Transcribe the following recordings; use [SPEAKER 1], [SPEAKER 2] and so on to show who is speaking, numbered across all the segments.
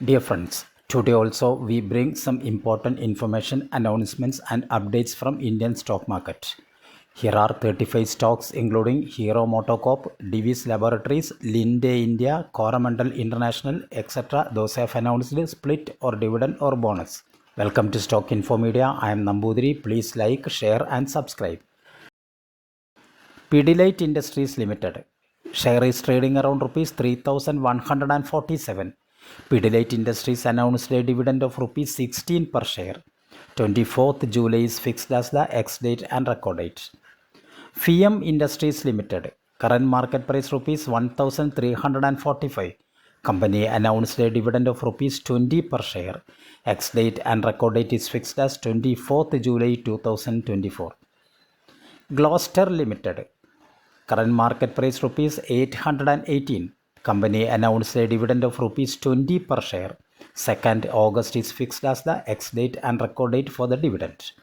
[SPEAKER 1] Dear friends, today also we bring some important information, announcements and updates from Indian stock market. Here are 35 stocks including Hero MotoCorp, Divis Laboratories, Linde India, Coromandel International, etc. Those have announced split or dividend or bonus. Welcome to Stock Info Media. I am Nambudiri. Please like, share and subscribe. Pidilite Industries Limited. Share is trading around rupees 3,147. Pidilite Industries announced a dividend of rupees 16 per share. 24th July is fixed as the ex-date and record date. FIAM Industries Limited. Current market price rupees 1,345. Company announced a dividend of rupees 20 per share. Ex-date and record date is fixed as 24th July 2024. Gloucester Limited. Current market price rupees 818. Company announced a dividend of rupees 20 per share. 2nd August is fixed as the ex-date and record date for the dividend.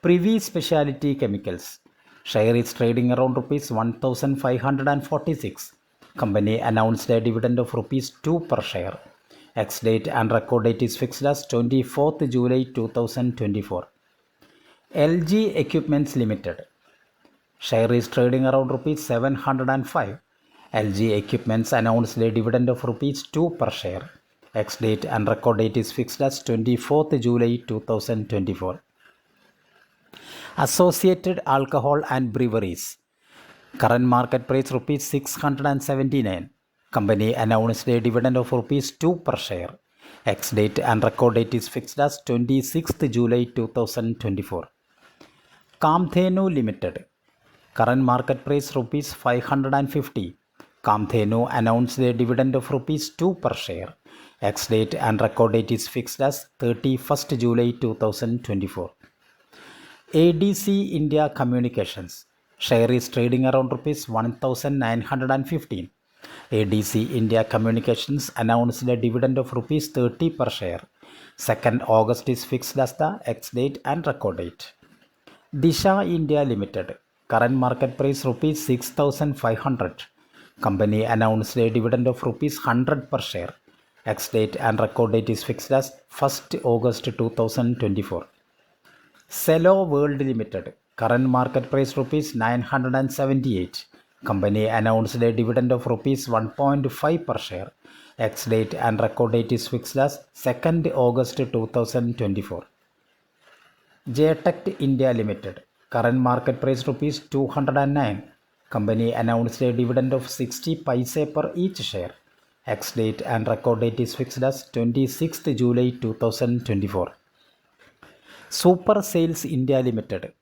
[SPEAKER 1] Privi Specialty Chemicals. Share is trading around rupees 1,546. Company announced a dividend of rupees 2 per share. Ex-date and record date is fixed as 24th July 2024. LG Equipments Limited. Share is trading around rupees 705. LG Equipments announced a dividend of rupees 2 per share. Ex-date and record date is fixed as 24th July 2024. Associated Alcohol and Breweries. Current market price rupees 679. Company announced a dividend of rupees 2 per share. Ex-date and record date is fixed as 26th July 2024. Kamdhenu Limited. Current market price rupees 550. Kamdhenu announced a dividend of rupees 2 per share. Ex-date and record date is fixed as 31st July 2024. ADC India Communications. Share is trading around rupees 1915. ADC India Communications announced a dividend of rupees 30 per share. 2nd August is fixed as the ex-date and record date. Disha India Limited. Current market price rupees 6,500. Company announced a dividend of rupees 100 per share. Ex-date and record date is fixed as 1st August 2024. Cello World Limited. Current market price rupees 978. Company announced a dividend of rupees 1.5 per share. Ex-date and record date is fixed as 2nd August 2024. JTech India Limited. Current market price rupees 209. Company announced a dividend of 60 paise per each share. Ex-date and record date is fixed as 26th July 2024. Super Sales India Limited.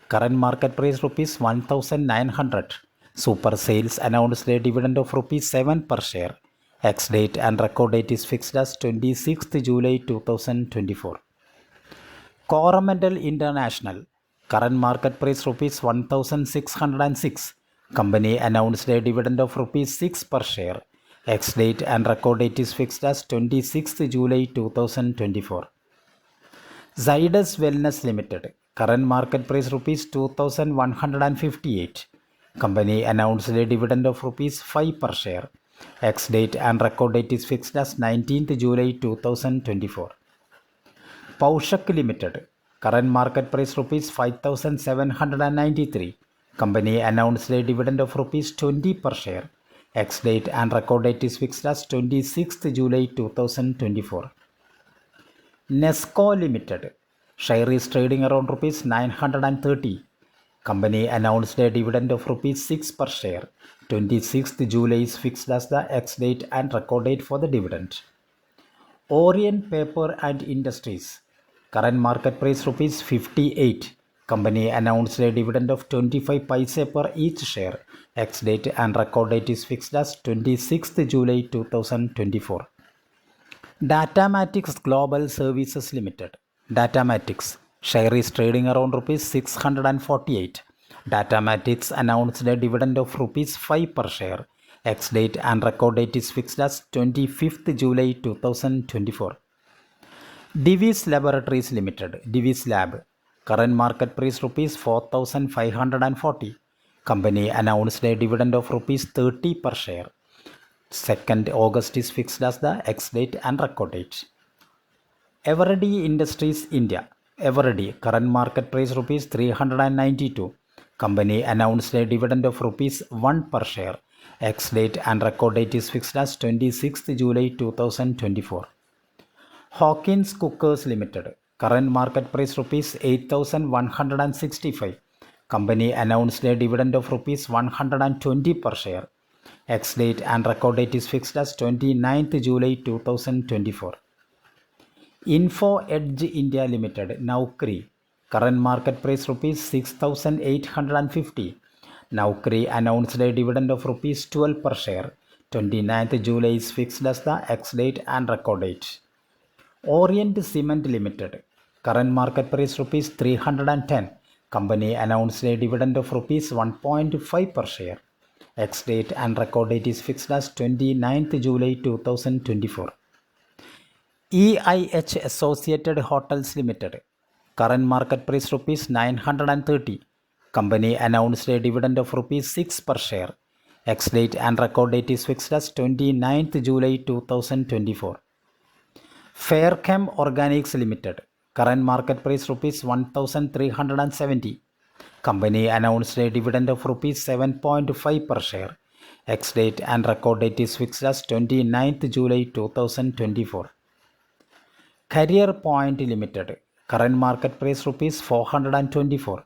[SPEAKER 1] Current market price rupees 1900. Super Sales announced a dividend of rupees 7 per share. Ex-date and record date is fixed as 26th July 2024. Coromandel International. Current market price rupees 1606. Company announced a dividend of rupees 6 per share. Ex-date and record date is fixed as 26th July 2024. Zydus Wellness Limited. Current market price rupees 2158. Company announced a dividend of rupees 5 per share. Ex-date and record date is fixed as 19th July 2024. Paushak Limited. Current market price rupees 5793. Company announced a dividend of rupees 20 per share. Ex-date and record date is fixed as 26th July 2024. Nesco Limited. Share is trading around rupees 930. Company announced a dividend of rupees 6 per share. 26th July is fixed as the ex-date and record date for the dividend. Orient Paper and Industries. Current market price rupees 58. Company announced a dividend of 25 paise per each share. Ex-date and record date is fixed as 26th July 2024. Datamatics Global Services Limited. Datamatics. Share is trading around rupees 648. Datamatics announced a dividend of rupees 5 per share. Ex-date and record date is fixed as 25th July 2024. Divis Laboratories Limited. Divis Lab. Current market price rupees 4,540. Company announced a dividend of rupees 30 per share. 2nd August is fixed as the ex-date and record date. Eveready Industries India. Eveready, current market price rupees 392. Company announced a dividend of rupees 1 per share. Ex-date and record date is fixed as 26th July 2024. Hawkins Cookers Limited. Current market price rupees 8,165. Company announced a dividend of rupees 120 per share. Ex-date and record date is fixed as 29th July 2024. Info Edge India Limited, Naukri. Current market price rupees 6,850. Naukri announced a dividend of rupees 12 per share. 29th July is fixed as the ex-date and record date. Orient Cement Limited. Current market price rupees 310. Company announced a dividend of rupees 1.5 per share. Ex-date and record date is fixed as 29th July 2024. EIH Associated Hotels Limited. Current market price rupees 930. Company announced a dividend of rupees 6 per share. Ex-date and record date is fixed as 29th July 2024. Fairchem Organics Limited. Current market price rupees 1,370. Company announced a dividend of rupees 7.5 per share. Ex-date and record date is fixed as 29th July 2024. Career Point Limited. Current market price rupees 424.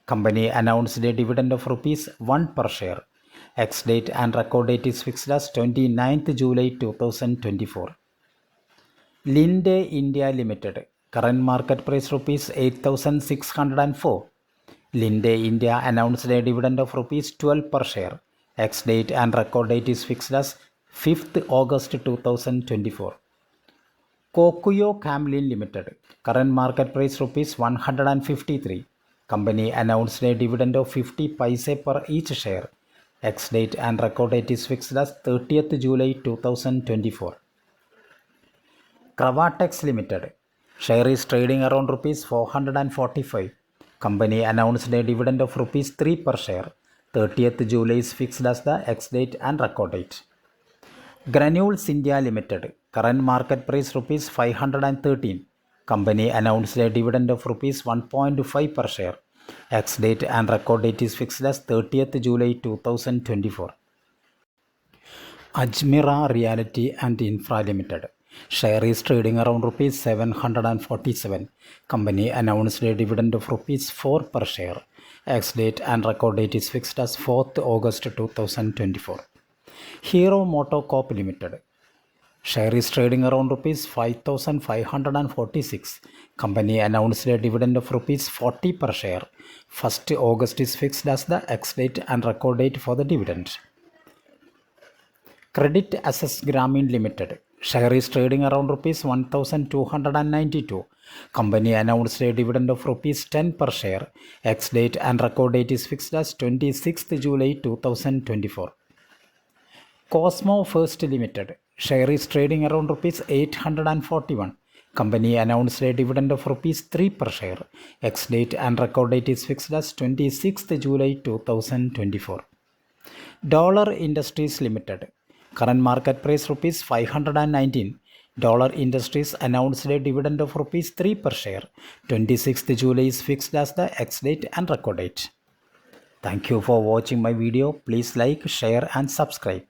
[SPEAKER 1] Company announced a dividend of rupees 1 per share. Ex-date and record date is fixed as 29th July 2024. Linde India Limited. Current market price rupees 8,604. Linde India announced a dividend of rupees 12 per share. Ex-date and record date is fixed as 5th August 2024. Kokuyo Camlin Limited. Current market price rupees 153. Company announced a dividend of 50 paise per each share. Ex-date and record date is fixed as 30th July 2024. Cravatex Limited. Share is trading around rupees 445. Company announced a dividend of rupees 3 per share. 30th July is fixed as the ex-date and record date. Granules India Limited. Current market price rupees 513. Company announced a dividend of rupees 1.5 per share. Ex-date and record date is fixed as 30th July 2024. Ajmira Realty and Infra Limited. Share is trading around rupees 747. Company announced a dividend of rupees 4 per share. Ex-date and record date is fixed as 4th August 2024. Hero MotoCorp Limited. Share is trading around rupees 5,546. Company announced a dividend of rupees 40 per share. 1st August is fixed as the ex-date and record date for the dividend. Credit Access Grameen Limited. Share is trading around rupees 1,292. Company announced a dividend of rupees 10 per share. Ex-date and record date is fixed as 26th July 2024. Cosmo First Limited. Share is trading around rupees 841. Company announced a dividend of rupees 3 per share. Ex-date and record date is fixed as 26th July 2024. Dollar Industries Limited. Current market price rupees 519. Dollar Industries announced a dividend of rupees 3 per share. 26th July is fixed as the ex-date and record date. Thank you for watching my video. Please like, share and subscribe.